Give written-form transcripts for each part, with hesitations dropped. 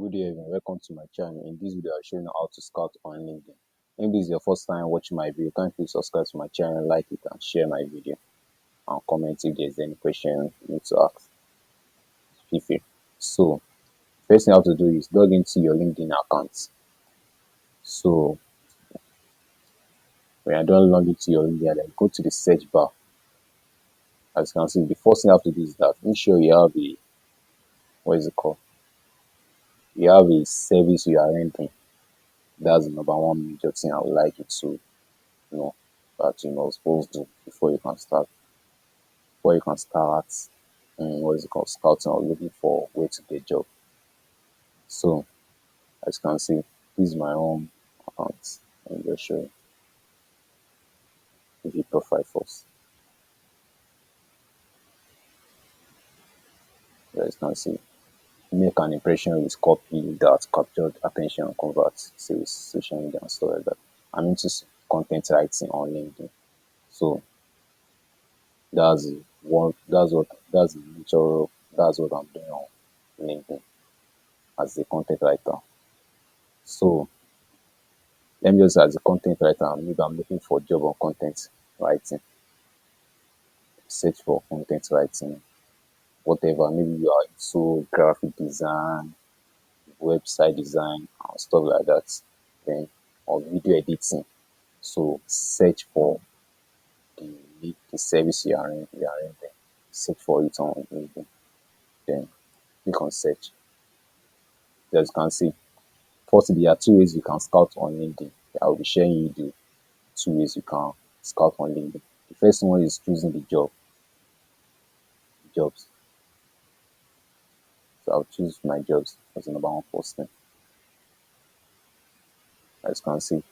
Good evening, welcome to my channel. In this video, I'll show you how to scout on LinkedIn. If this is your first time watching my video, kindly subscribe to my channel, like it, and share my video. And comment if there's any question you need to ask. Feel free. So, first thing you have to do is log into your LinkedIn account. So, when you're done logging into your LinkedIn, then go to the search bar. As you can see, the first thing you have to do is that make sure you have a what is it called? You have a service you are rendering. That's the number one major thing I would like you to know that you know supposed to do before you can start what is it called, scouting or looking for where to get job. So as you can see, this is my own account. And just show you the profile first. As you can see, make an impression with copy that captured attention and convert says social media and stuff like that. I'm into content writing on LinkedIn. So that's that's the nature of that's what I'm doing on LinkedIn as a content writer. So let me just as a content writer, maybe I'm looking for a job on content writing, search for content writing, whatever. Maybe you are into graphic design, website design, and stuff like that. Then or video editing. So search for the service you are in there. Search for it on LinkedIn. Then click on search. As you can see, first there are two ways you can scout on LinkedIn. I will be sharing you the two ways you can scout on LinkedIn. The first one is choosing the jobs. So I'll choose my jobs as the number one posting. As you can see,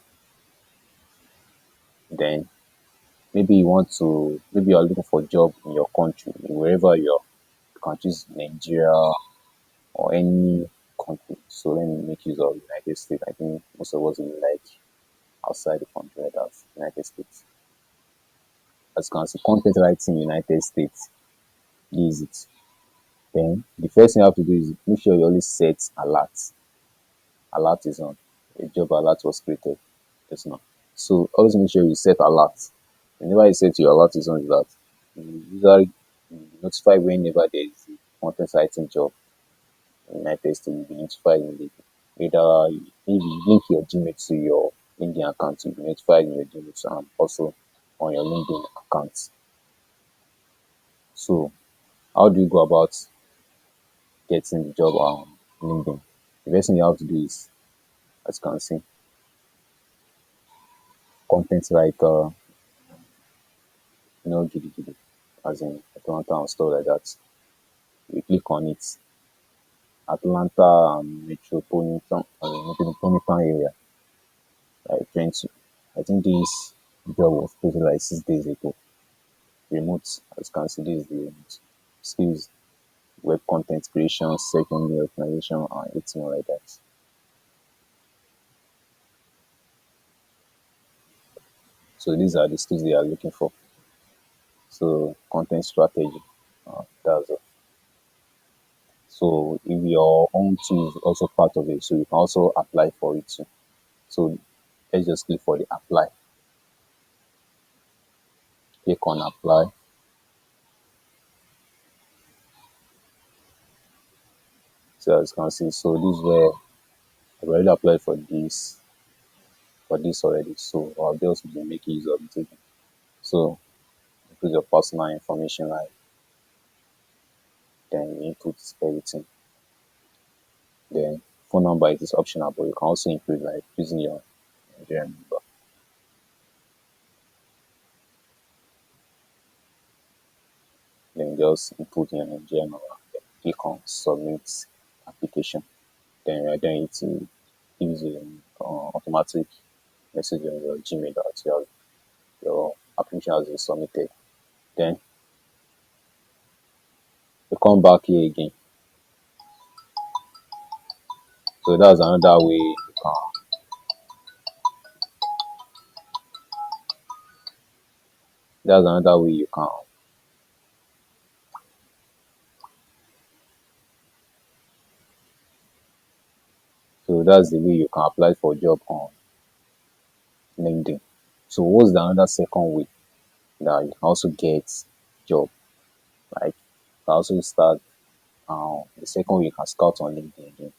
then maybe you're looking for a job in your country, wherever you're. You can choose Nigeria or any country. So let me make use of United States. I think most of us will like outside the country, that's United States. As you can see, content writing United States. This is it. Then the first thing you have to do is make sure you always set alert. Alert is on. A job alert was created. It's not. So always make sure you set alert. Whenever you set your alert is on, is that you usually notify whenever there is a content writing job in United States, you'll be notified immediately. Either if you link your Gmail to your LinkedIn account, you'll be notified in your Gmail and also on your LinkedIn account. So how do you go about getting the job on LinkedIn? The first thing you have to do is, as you can see, content writer, giddy giddy, as in Atlanta and stuff like that. You click on it, Atlanta metropolitan area. Like 20. I think this job was posted like 6 days ago. Remote, as you can see, this is the remote. Skills, web content creation, search engine optimization, and it's more like that. So these are the skills they are looking for. So content strategy, that's it. So if your own tool is also part of it, so you can also apply for it too. So let's just click for the apply. Click on apply. So as you can see, so this is where I've already applied for this already. So I'll just be making use of it. So put your personal information, like then input everything. Then phone number is optional, but you can also include like using your Nigerian number. Then just input your Nigerian number. Then click on submit application. Then you're going to use an automatic message on your Gmail that your application has been submitted. Then you come back here again. So that's another way you can So that's the way you can apply for job on LinkedIn. So what's the another second way that you can also get job? Like you can also start the second way you can scout on LinkedIn again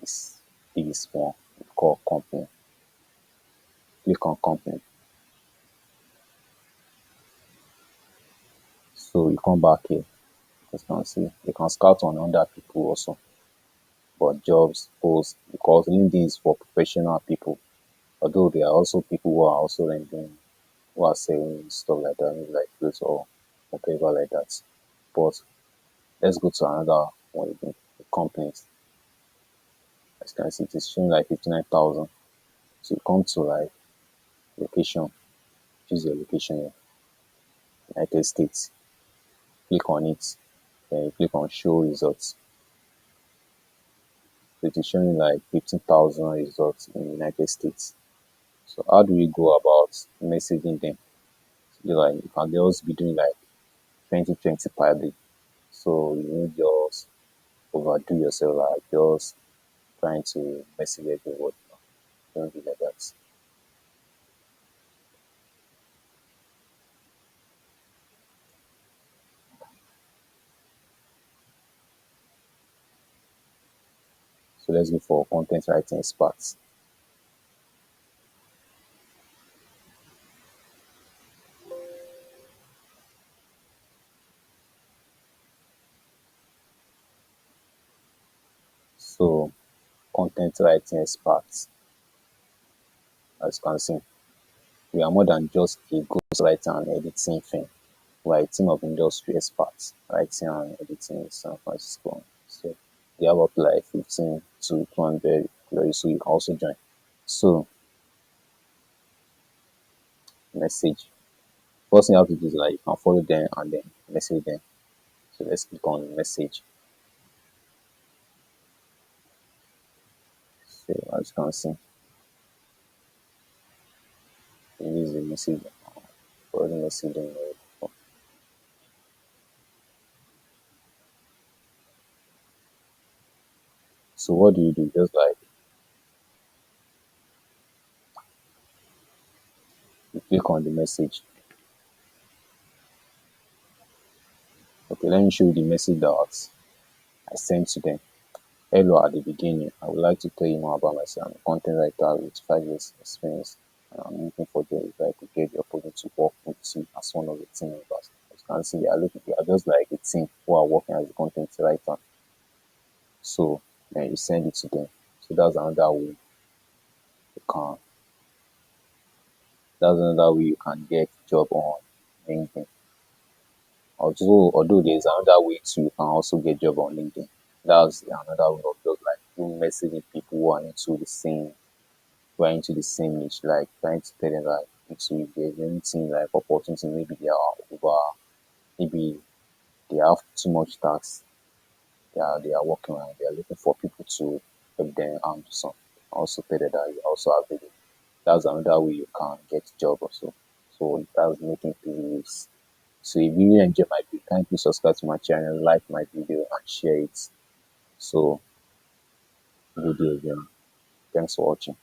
is this one we call company. Click on company. So you come back here. As you can see, you can scout on other people also for jobs posts because LinkedIn is for professional people. Although there are also people who are also LinkedIn who are selling stuff like that, maybe like clothes or whatever like that. But let's go to another one again. The companies. As you can see, it is showing like 59,000. So you come to like location, choose your location here, United States, click on it, then you click on show results. So it is showing like 15,000 results in the United States. So how do we go about messaging them? So like you can just be doing like 20 per day. So you need just overdo yourself, like just trying to message everyone. Don't be like that. So let's go for content writing experts. So content writing experts, as you can see, we are more than just a ghostwriter and editing firm. We are a team of industry experts writing and editing in San Francisco. So we have up to like 15 to 200 employees, so you can also join. So message. First thing you have to do is like you can follow them and then message them. So let's click on message. So as you can see, this is the message. Already messaging. So what do? Just like you click on the message. Okay, let me show you the message that I sent to them. Hello, at the beginning, I would like to tell you more about myself. I'm a content writer with 5 years experience, and I'm looking for jobs if I could get the opportunity to work with you as one of the team members. As you can see, we are just like a team who are working as a content writer. So then you send it to them. So you can that's another way you can get job on LinkedIn. Although there's another way too, you can also get job on LinkedIn. That's another way of just like you messaging people who are into the same niche, like trying to tell them like into if there's anything like opportunity, maybe they are over, maybe they have too much tax, they are working on, they are looking for people to help them and do something. Also tell them that you also have it. That's another way you can get job also. So that's making things. So if you really enjoy my video, kindly subscribe to my channel, like my video and share it. So good day again. Thanks for watching.